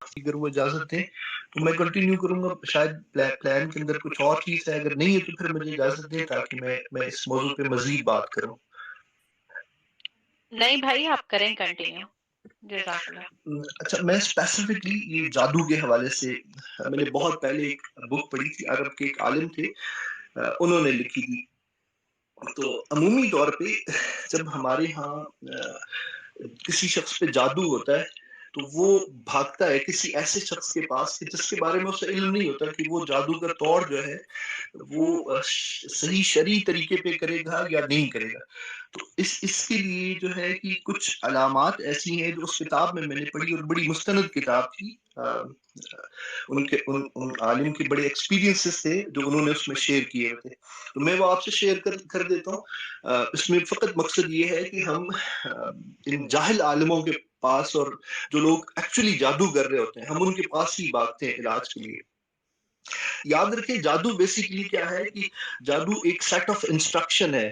اگر وہ اجازت دیں تو میں کنٹینیو کروں گا، شاید پلان کے اندر کچھ اور چیز ہے، اگر نہیں ہے تو پھر مجھے اجازت دیں تاکہ میں اس موضوع پہ مزید بات کروں۔ نہیں بھائی آپ کریں کنٹینیو، جزاک اللہ۔ اچھا، میں اسپیسیفکلی یہ جادو کے حوالے سے میں نے بہت پہلے ایک بک پڑھی تھی، عرب کے ایک عالم تھے، انہوں نے لکھی تھی۔ تو عمومی طور پہ جب ہمارے ہاں کسی شخص پہ جادو ہوتا ہے تو وہ بھاگتا ہے کسی ایسے شخص کے پاس کہ جس کے بارے میں اسے علم نہیں ہوتا کہ وہ جادو کا توڑ جو ہے وہ صحیح شرعی طریقے پہ کرے گا یا نہیں کرے گا۔ تو اس کے لیے جو ہے کہ کچھ علامات ایسی ہیں جو اس کتاب میں نے پڑھی، اور بڑی مستند کتاب تھی، ان عالم کے بڑے ایکسپیرینسز تھے جو انہوں نے اس میں شیئر کیے ہوئے تھے، تو میں وہ آپ سے شیئر کر دیتا ہوں۔ اس میں فقط مقصد یہ ہے کہ ہم ان جاہل عالموں کے پاس اور جو لوگ ایکچولی جادو کر رہے ہوتے ہیں ہم ان کے پاس ہی بھاگتے ہیں علاج کے لیے۔ یاد رکھیں جادو بیسیکلی کیا ہے کہ جادو ایک سیٹ آف انسٹرکشن ہے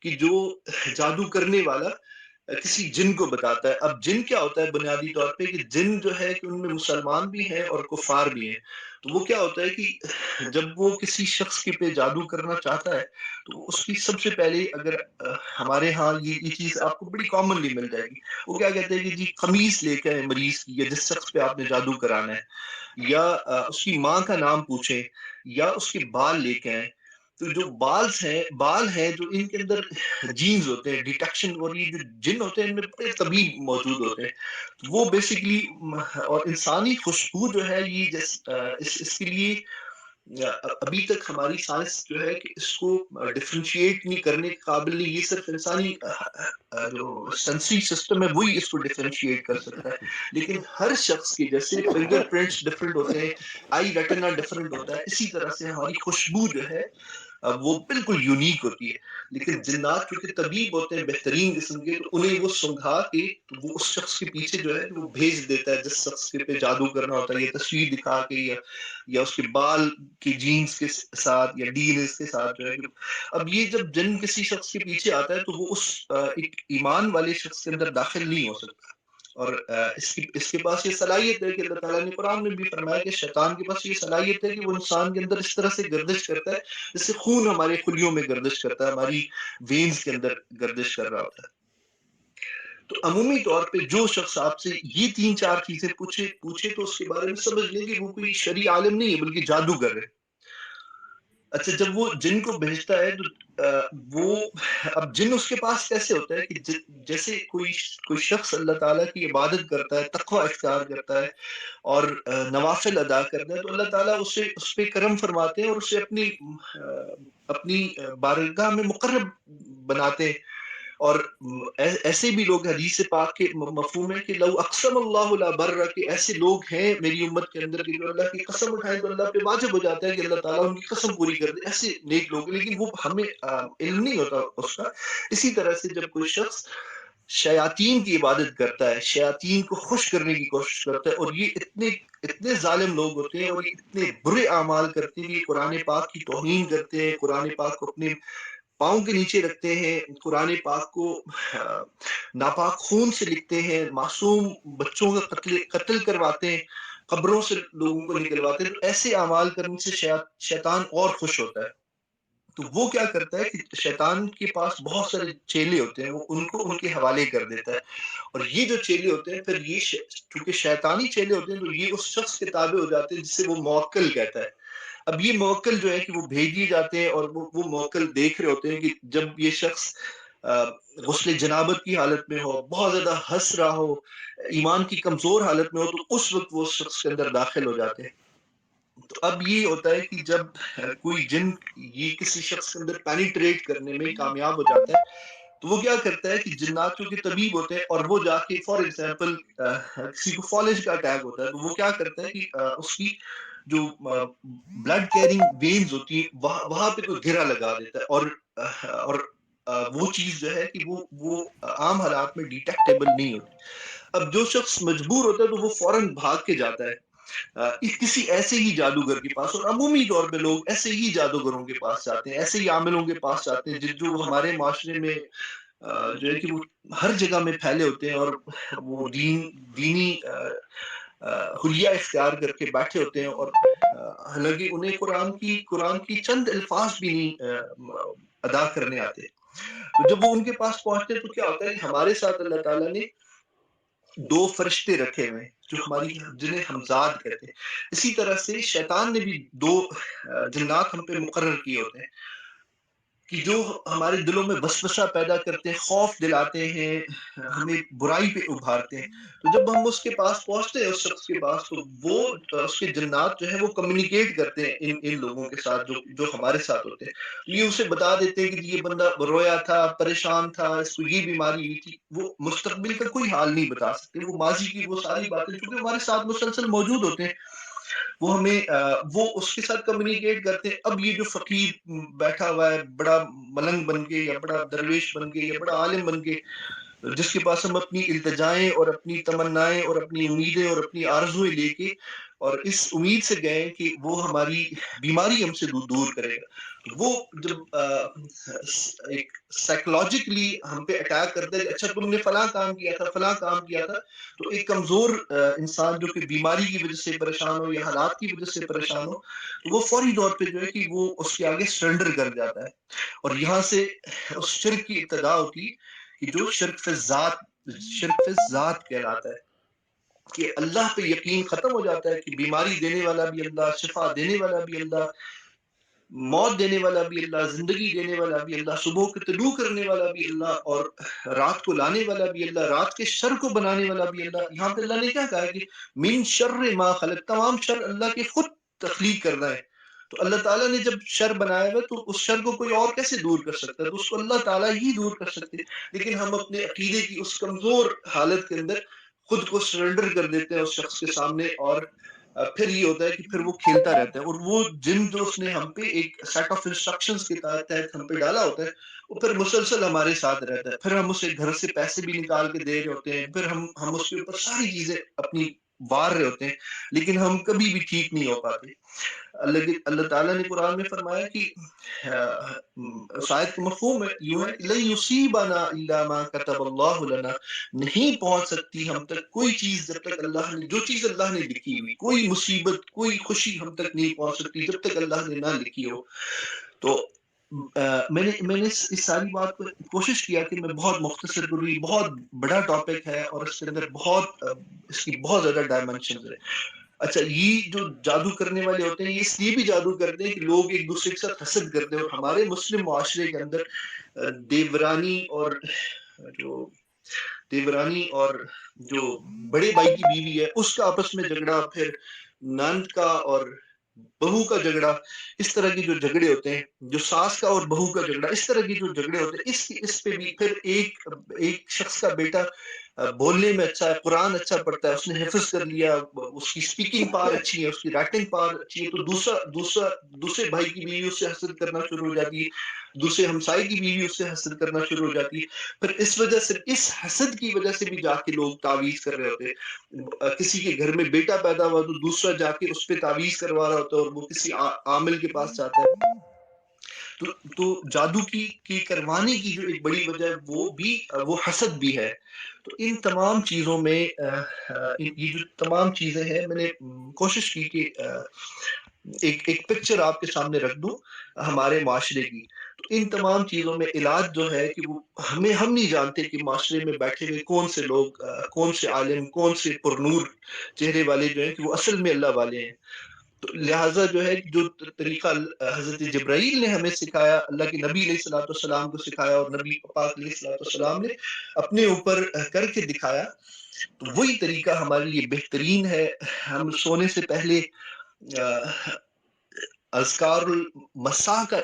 کہ جو جادو کرنے والا کسی جن کو بتاتا ہے۔ اب جن کیا ہوتا ہے بنیادی طور پہ کہ جن جو ہے کہ ان میں مسلمان بھی ہیں اور کفار بھی ہیں۔ تو وہ کیا ہوتا ہے کہ جب وہ کسی شخص کے پہ جادو کرنا چاہتا ہے تو اس کی سب سے پہلے، اگر ہمارے ہاں یہ چیز آپ کو بڑی کامنلی مل جائے گی، وہ کیا کہتے ہیں کہ جی قمیص لے کے آئے مریض کی یا جس شخص پہ آپ نے جادو کرانا ہے، یا اس کی ماں کا نام پوچھیں، یا اس کے بال لے کے آئیں۔ تو جو بال ہیں جو ان کے اندر جینز ہوتے ہیں ڈیٹیکشن، اور یہ جو جن ہوتے ہیں ان میں بڑے طبیب موجود ہوتے ہیں، تو وہ بیسیکلی، اور انسانی خوشبو جو ہے یہ اس کے لیے ابھی تک ہماری سائنس جو ہے کہ اس کو ڈفرینشیٹ نہیں کرنے کے قابل نہیں، یہ صرف انسانی جو سینسری سسٹم ہے وہی اس کو ڈفرینشیٹ کر سکتا ہے، لیکن ہر شخص کے جیسے فنگر پرنٹس ڈفرینٹ ہوتے ہیں، آئی ریٹنا ڈفرینٹ ہوتا ہے، اسی طرح سے ہماری خوشبو جو ہے وہ بالکل یونیک ہوتی ہے۔ لیکن جنات چونکہ طبیب ہوتے ہیں بہترین قسم کے، تو انہیں وہ سنگھا کے تو وہ اس شخص کے پیچھے جو ہے وہ بھیج دیتا ہے جس شخص کے پہ جادو کرنا ہوتا ہے، یا تصویر دکھا کے یا اس کے بال کی جینز کے ساتھ یا ڈی این ایز کے ساتھ جو ہے۔ اب یہ جب جن کسی شخص کے پیچھے آتا ہے تو وہ اس ایک ایمان والے شخص کے اندر داخل نہیں ہو سکتا، اور اس کے پاس یہ صلاحیت ہے کہ اللہ تعالیٰ نے قرآن میں بھی فرمایا کہ شیطان کے پاس یہ صلاحیت ہے کہ وہ انسان کے اندر اس طرح سے گردش کرتا ہے جس سے خون ہمارے خلیوں میں گردش کرتا ہے، ہماری وینز کے اندر گردش کر رہا ہوتا ہے۔ تو عمومی طور پہ جو شخص آپ سے یہ 3-4 چیزیں پوچھے تو اس کے بارے میں سمجھ لیں کہ وہ کوئی شرعی عالم نہیں ہے بلکہ جادوگر ہے۔ اچھا، جب وہ جن کو بھیجتا ہے تو وہ اب جن اس کے پاس کیسے ہوتا ہے کہ جیسے کوئی شخص اللہ تعالیٰ کی عبادت کرتا ہے، تقوی اختیار کرتا ہے اور نوافل ادا کرتا ہے، تو اللہ تعالیٰ اس پہ کرم فرماتے ہیں اور اسے اپنی بارگاہ میں مقرب بناتے ہیں۔ اور ایسے بھی لوگ حدیث پاک کے مفہوم ہے کہ لو اقسم اللہ لا بر، کہ ایسے لوگ ہیں میری امت کے اندر کہ جو اللہ کی قسم اٹھائیں تو اللہ پہ واجب ہو جاتا ہے کہ اللہ تعالیٰ ان کی قسم پوری کر دے، ایسے نیک لوگ، لیکن وہ ہمیں علم نہیں ہوتا اس کا۔ اسی طرح سے جب کوئی شخص شیاطین کی عبادت کرتا ہے، شیاطین کو خوش کرنے کی کوشش کرتا ہے، اور یہ اتنے ظالم لوگ ہوتے ہیں اور یہ اتنے برے اعمال کرتے ہیں کہ قرآن پاک کی توہین کرتے ہیں، قرآن پاک کو اپنے پاؤں کے نیچے رکھتے ہیں، قرآن پاک کو ناپاک خون سے لکھتے ہیں، معصوم بچوں کا قتل کرواتے ہیں، قبروں سے لوگوں کو نکلواتے ہیں۔ تو ایسے اعمال کرنے سے شیطان اور خوش ہوتا ہے۔ تو وہ کیا کرتا ہے کہ شیطان کے پاس بہت سارے چیلے ہوتے ہیں، وہ ان کو ان کے حوالے کر دیتا ہے، اور یہ جو چیلے ہوتے ہیں پھر یہ چونکہ شیطانی چیلے ہوتے ہیں تو یہ اس شخص کے تابع ہو جاتے ہیں جس سے وہ موکل کہتا ہے۔ اب یہ موکل جو ہے کہ وہ بھیج دیے جاتے ہیں، اور وہ موکل دیکھ رہے ہوتے ہیں کہ جب یہ شخص غسل جنابت کی حالت میں ہو، بہت زیادہ ہنس رہا ہو، ایمان کی کمزور حالت میں ہو، تو اس وقت وہ اس شخص کے اندر داخل ہو جاتے ہیں۔ تو اب یہ ہوتا ہے کہ جب کوئی جن یہ کسی شخص کے اندر پینیٹریٹ کرنے میں کامیاب ہو جاتا ہے تو وہ کیا کرتا ہے کہ جنات کے طبیب ہوتے ہیں، اور وہ جا کے فار ایگزامپل کسی کو فالج کا اٹیک ہوتا ہے تو وہ کیا کرتا ہے کہ اس کی جو بلڈ کیرنگ وینز ہوتی ہیں وہاں پہ کوئی گرا لگا دیتا ہے، اور وہ چیز جو ہے کہ وہ عام حالات میں ڈیٹیکٹیبل نہیں ہوتی۔ اب جو شخص مجبور ہوتا ہے تو وہ فوراً بھاگ کے جاتا ہے کسی ایسے ہی جادوگر کے پاس، اور عمومی طور پہ لوگ ایسے ہی جادوگروں کے پاس جاتے ہیں، ایسے ہی عاملوں کے پاس جاتے ہیں جو ہمارے معاشرے میں جو ہے کہ وہ ہر جگہ میں پھیلے ہوتے ہیں، اور وہ دینی حلیہ اختیار کر کے بیٹھے ہوتے ہیں، اور حالانکہ انہیں قرآن کی چند الفاظ بھی نہیں ادا کرنے آتے. تو جب وہ ان کے پاس پہنچتے ہیں تو کیا ہوتا ہے کہ ہمارے ساتھ اللہ تعالیٰ نے دو فرشتے رکھے ہوئے ہیں جو جنہیں ہم ذات کہتے ہیں. اسی طرح سے شیطان نے بھی دو جنات ہم پہ مقرر کیے ہوتے ہیں کہ جو ہمارے دلوں میں وسوسہ پیدا کرتے ہیں، خوف دلاتے ہیں، ہمیں برائی پہ ابھارتے ہیں. تو جب ہم اس کے پاس پہنچتے ہیں، اس شخص کے پاس، تو وہ اس کے جنات جو ہیں وہ کمیونیکیٹ کرتے ہیں ان لوگوں کے ساتھ جو ہمارے ساتھ ہوتے ہیں. یہ اسے بتا دیتے ہیں کہ یہ بندہ رویا تھا، پریشان تھا، اس کو یہ بیماری ہوئی تھی. وہ مستقبل کا کوئی حال نہیں بتا سکتے، وہ ماضی کی وہ ساری باتیں چونکہ ہمارے ساتھ مسلسل موجود ہوتے ہیں، وہ ہمیں وہ اس کے ساتھ کمیونیکیٹ کرتے ہیں. اب یہ جو فقیر بیٹھا ہوا ہے بڑا ملنگ بن کے یا بڑا درویش بن کے یا بڑا عالم بن کے، جس کے پاس ہم اپنی التجائیں اور اپنی تمنائیں اور اپنی امیدیں اور اپنی آرزویں لے کے اور اس امید سے گئے کہ وہ ہماری بیماری ہم سے دور کرے گا. وہ جب ایک سائیکولوجیکلی ہم پہ اٹیک کرتا ہے کہ اچھا تم نے فلاں کام کیا تھا، فلاں کام کیا تھا، تو ایک کمزور انسان جو کہ بیماری کی وجہ سے پریشان ہو یا حالات کی وجہ سے پریشان ہو، تو وہ فوری طور پہ جو ہے کہ وہ اس کے آگے سرنڈر کر جاتا ہے. اور یہاں سے اس شرک کی ابتدا ہوتی کہ جو شرک فی ذات کہلاتا ہے، کہ اللہ پہ یقین ختم ہو جاتا ہے کہ بیماری دینے والا بھی اللہ، شفا دینے والا بھی اللہ، موت دینے والا بھی اللہ، زندگی دینے والا بھی اللہ، صبح کو طلوع کرنے والا بھی اللہ، اور رات کو لانے والا بھی اللہ، رات کے شر کو بنانے والا بھی اللہ. یہاں پہ اللہ نے کیا کہا کہ من شر ما خلق، تمام شر اللہ کے خود تخلیق کرنا ہے. تو اللہ تعالیٰ نے جب شر بنایا ہوا تو اس شر کو کوئی اور کیسے دور کر سکتا ہے؟ تو اس کو اللہ تعالیٰ ہی دور کر سکتے. لیکن ہم اپنے عقیدے کی اس کمزور حالت کے اندر خود کو سرنڈر کر دیتے ہیں اس شخص کے سامنے، اور پھر یہ ہوتا ہے کہ پھر وہ کھیلتا رہتا ہے. اور وہ جن جو اس نے ہم پہ ایک سیٹ آف انسٹرکشنز کے تحت ہم پہ ڈالا ہوتا ہے، وہ پھر مسلسل ہمارے ساتھ رہتا ہے. پھر ہم اسے گھر سے پیسے بھی نکال کے دے رہے ہوتے ہیں، پھر ہم اس کے اوپر ساری چیزیں اپنی وار رہے ہوتے ہیں، لیکن ہم کبھی بھی ٹھیک نہیں ہو پاتے. اللہ تعالیٰ نے قرآن میں فرمایا کہ شاید کا مفہوم ہے یوں ہے لَن يُصِيبَنَا إِلَّا مَا كَتَبَ اللَّهُ لَنَا، نہیں پہنچ سکتی ہم تک کوئی چیز جب تک اللہ نے، جو چیز اللہ نے لکھی ہوئی، کوئی مصیبت کوئی خوشی ہم تک نہیں پہنچ سکتی جب تک اللہ نے نہ لکھی ہو. تو میں نے اس ساری بات کو کوشش کیا کہ میں بہت مختصر کروں. یہ بہت بڑا ٹاپک ہے اور اس کے اندر اس کی بہت زیادہ ڈائمینشنز ہے. اچھا، یہ جو جادو کرنے والے ہوتے ہیں یہ اس لیے بھی جادو کرتے ہیں کہ لوگ ایک دوسرے کے ساتھ حسد کرتے ہیں. اور ہمارے مسلم معاشرے کے اندر دیورانی اور جو بڑے بھائی کی بیوی ہے اس کا آپس میں جھگڑا، پھر نند کا اور بہو کا جھگڑا، اس طرح کے جو جھگڑے ہوتے ہیں، جو ساس کا اور بہو کا جھگڑا، اس طرح کے جو جھگڑے ہوتے ہیں، اس پہ بھی پھر ایک شخص کا بیٹا بولنے میں اچھا ہے، قرآن اچھا پڑھتا ہے، اس نے حفظ کر لیا، اس کی اسپیکنگ پاور اچھی ہے، اس کی رائٹنگ پاور اچھی ہے، تو دوسرے بھائی کی بیوی اس سے حسد کرنا شروع ہو جاتی ہے، دوسرے ہمسائے کی بیوی اس سے حسد کرنا شروع ہو جاتی ہے. پھر اس وجہ سے، اس حسد کی وجہ سے بھی جا کے لوگ تعویذ کر رہے ہوتے ہیں. کسی کے گھر میں بیٹا پیدا ہوا تو دوسرا جا کے اس پہ تعویذ کروا رہا ہوتا ہے، اور وہ کسی عامل کے پاس جاتا ہے. تو جادو کی کروانے کی جو ایک بڑی وجہ وہ حسد بھی ہے. تو ان تمام چیزوں میں یہ جو تمام چیزیں ہیں، میں نے کوشش کی کہ ایک پکچر آپ کے سامنے رکھ دوں ہمارے معاشرے کی. تو ان تمام چیزوں میں علاج جو ہے کہ وہ ہم نہیں جانتے کہ معاشرے میں بیٹھے ہوئے کون سے لوگ، کون سے عالم، کون سے پرنور چہرے والے جو ہیں کہ وہ اصل میں اللہ والے ہیں. تو لہٰذا جو ہے جو طریقہ حضرت جبرائیل نے ہمیں سکھایا، اللہ کے نبی علیہ الصلوۃ والسلام کو سکھایا، اور نبی پاک علیہ الصلوۃ والسلام نے اپنے اوپر کر کے دکھایا، تو وہی طریقہ ہمارے لیے بہترین ہے. ہم سونے سے پہلے اذکار المساء کا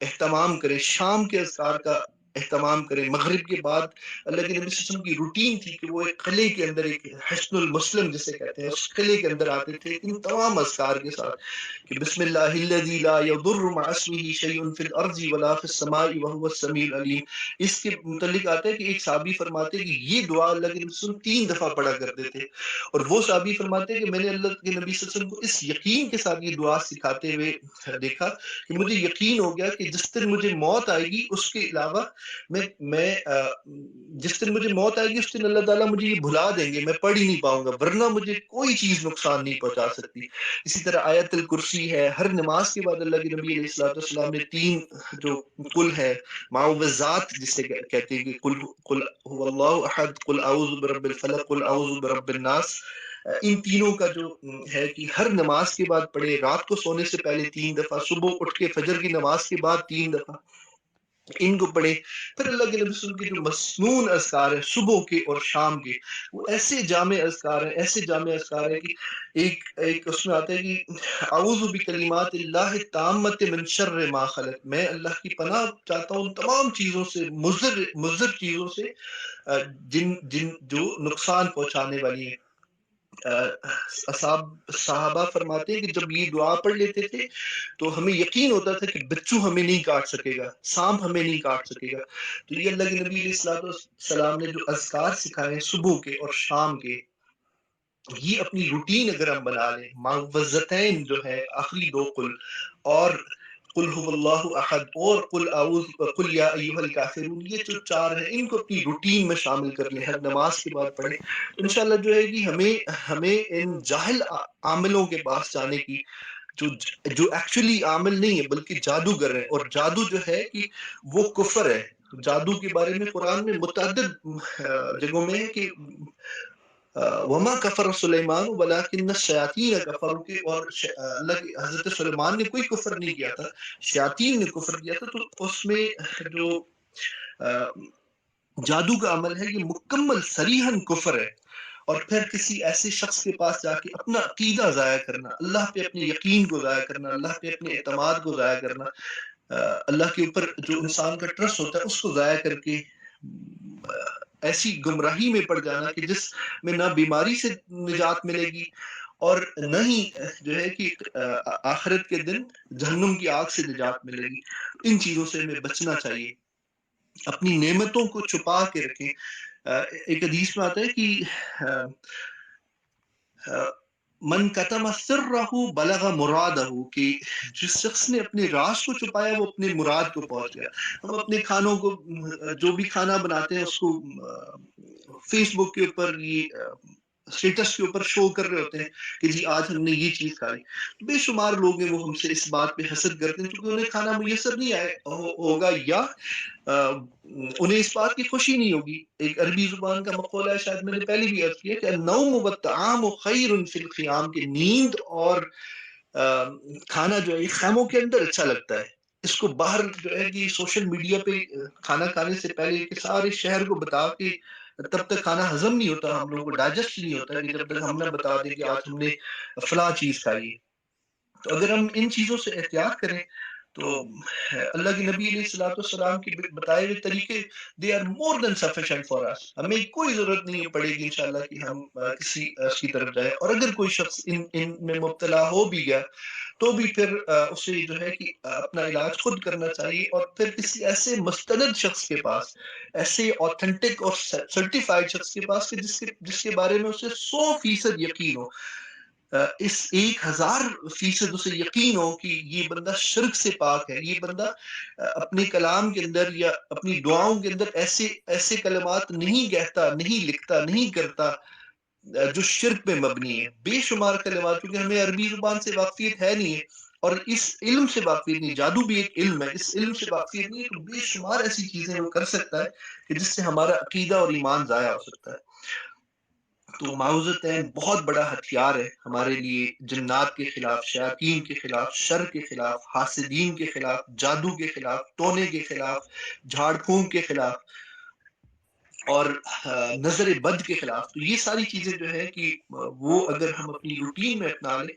اہتمام کریں، شام کے اذکار کا اہتمام کریں. مغرب کے بعد اللہ کے نبی صلی اللہ علیہ وسلم کی روٹین تھی کہ وہ ایک قلعے کے اندر، ایک حصن المسلم جسے کہتے ہیں، اس قلعے کے اندر آتے تھے ان تمام اذکار کے ساتھ کہ بسم اللہ الذی لا یضر مع اسمہ شیء فی الارض ولا فی السماء وهو السمیع العلیم. اس کے متعلق آتا ہے کہ ایک صحابی فرماتے ہیں کہ یہ دعا اللہ کے نبی صلی اللہ علیہ وسلم 3 دفعہ پڑھا کرتے تھے. اور وہ صحابی فرماتے ہیں کہ میں نے اللہ کے نبی صلی اللہ علیہ وسلم کو اس یقین کے ساتھ یہ دعا سکھاتے ہوئے دیکھا کہ مجھے یقین ہو گیا کہ جس دن مجھے موت آئے گی اس کے علاوہ میں جس دن مجھے موت آئے گی اس دن اللہ تعالیٰ مجھے یہ بھلا دیں گے، میں پڑھ ہی نہیں پاؤں گا، ورنہ مجھے کوئی چیز نقصان نہیں پہنچا سکتی۔ اسی طرح آیت الکرسی ہے، ہر نماز کے بعد اللہ کے نبی علیہ الصلوۃ والسلام نے 3 جو قل ہے معوذات جسے کہتے ہیں کہ قل هو اللہ احد، قل اعوذ برب الفلق، قل اعوذ برب الناس، ان تینوں کا جو ہے کہ ہر نماز کے بعد پڑھے، رات کو سونے سے پہلے 3 دفعہ، صبح اٹھ کے فجر کی نماز کے بعد 3 دفعہ ان کو پڑھے۔ پھر اللہ کے نبی صلی اللہ علیہ وسلم کے جو مسنون اذکار ہیں صبح کے اور شام کے، وہ ایسے جامع اذکار ہیں، ایسے جامع اذکار ہیں کہ ایک اس میں آتا ہے کہ اعوذ بکلمات اللہ التامۃ من شر ما خلق، میں اللہ کی پناہ چاہتا ہوں ان تمام چیزوں سے، مضر چیزوں سے جن جو نقصان پہنچانے والی ہیں۔ صحابہ فرماتے ہیں کہ جب یہ دعا پڑھ لیتے تھے تو ہمیں یقین ہوتا تھا کہ بچوں ہمیں نہیں کاٹ سکے گا، سانپ ہمیں نہیں کاٹ سکے گا۔ تو یہ اللہ کے نبی علیہ الصلوۃ والسلام نے جو اذکار سکھائے ہیں صبح کے اور شام کے، یہ اپنی روٹین اگر ہم بنا لیں، معوذتین جو ہے آخری 2 قل اور قل هو اللہ احد اور قل یا ایھا الکافرون، یہ جو 4 ہیں ان کو اپنی روٹین میں شامل کر لیں، ہر نماز کے بعد پڑھیں، تو انشاءاللہ جو ہے کہ ہمیں ان جاہل عاملوں کے پاس جانے کی، جو ایکچولی عامل نہیں ہے بلکہ جادوگر ہے، اور جادو جو ہے کہ وہ کفر ہے۔ جادو کے بارے میں قرآن میں متعدد جگہوں میں ہے کہ وما کفر سلیمان ولکن الشیاطین کفروا، کہ اور اللہ کی حضرت سلیمان نے کوئی کفر نہیں کیا تھا، شیاطین نے کفر کیا تھا۔ تو اس میں جو جادو کا عمل ہے یہ مکمل صریحاً کفر ہے، اور پھر کسی ایسے شخص کے پاس جا کے اپنا عقیدہ ضائع کرنا، اللہ پہ اپنے یقین کو ضائع کرنا، اللہ پہ اپنے اعتماد کو ضائع کرنا، اللہ کے اوپر جو انسان کا ٹرسٹ ہوتا ہے اس کو ضائع کر کے ایسی گمراہی میں پڑ جانا کہ جس میں نہ بیماری سے نجات ملے گی اور نہ ہی جو ہے کہ آخرت کے دن جہنم کی آگ سے نجات ملے گی۔ ان چیزوں سے ہمیں بچنا چاہیے، اپنی نعمتوں کو چھپا کے رکھیں۔ ایک حدیث میں آتا ہے کہ من کتم سرہ بلغ مرادہ، کہ جس شخص نے اپنے راز کو چھپایا وہ اپنے مراد کو پہنچ گیا۔ ہم اپنے کھانوں کو، جو بھی کھانا بناتے ہیں اس کو فیس بک کے اوپر، یہ اسٹیٹس کے اوپر شو کر رہے ہوتے ہیں کہ جی آج ہم نے یہ چیز کھائی، بے شمار لوگ ہیں وہ ہم سے اس بات پہ حسد کرتے ہیں کیونکہ انہیں کھانا میسر نہیں ہوگا، یا انہیں اس بات کی خوشی نہیں ہوگی۔ ایک عربی زبان کا مقولہ ہے، شاید میں نے پہلے بھی عرض کیا، کہ النوم والطعام خیر فی الخیام، کہ نیند اور کھانا جو ہے یہ خیموں کے اندر اچھا لگتا ہے۔ اس کو باہر جو ہے کہ سوشل میڈیا پہ کھانا کھانے سے پہلے کہ سارے شہر کو بتا کے، تب تک کھانا ہضم نہیں ہوتا، ہم لوگوں کو ڈائجسٹ نہیں ہوتا کہ جب تک ہم نہ بتا دیں کہ آج ہم نے فلاں چیز کھائی ہے۔ تو اگر ہم ان چیزوں سے احتیاط کریں تو اللہ کے نبی علیہ الصلوۃ والسلام کے بتائے ہوئے طریقے they are more than sufficient for us, ہمیں کوئی ضرورت نہیں پڑے گی انشاءاللہ کہ ہم کسی اس کی طرف جائیں۔ اور اگر کوئی شخص ان میں مبتلا ہو بھی گیا تو بھی پھر اسے جو ہے کہ اپنا علاج خود کرنا چاہیے، اور پھر کسی ایسے مستند شخص کے پاس، ایسے آتھینٹک اور سرٹیفائڈ شخص کے پاس کہ جس کے بارے میں اسے 100% یقین ہو، اس 1000% اسے یقین ہو کہ یہ بندہ شرک سے پاک ہے، یہ بندہ اپنے کلام کے اندر یا اپنی دعاؤں کے اندر ایسے کلمات نہیں کہتا، نہیں لکھتا، نہیں کرتا جو شرک پہ مبنی ہے۔ بے شمار کلمات، کیونکہ ہمیں عربی زبان سے واقفیت ہے نہیں ہے اور اس علم سے واقفیت نہیں، جادو بھی ایک علم ہے، اس علم سے واقفیت نہیں ہے، تو بے شمار ایسی چیزیں وہ کر سکتا ہے کہ جس سے ہمارا عقیدہ اور ایمان ضائع ہو سکتا ہے۔ تو معوذتین بہت بڑا ہتھیار ہے ہمارے لیے، جنات کے خلاف، شیاطین کے خلاف، شر کے خلاف، حاسدین کے خلاف، جادو کے خلاف، ٹونے کے خلاف، جھاڑ پھونک کے خلاف، اور نظر بد کے خلاف۔ تو یہ ساری چیزیں جو ہے کہ وہ اگر ہم اپنی روٹین میں اپنا لیں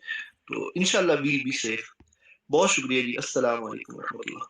تو انشاءاللہ ویل بی سیف۔ بہت شکریہ جی، السلام علیکم ورحمۃ اللہ۔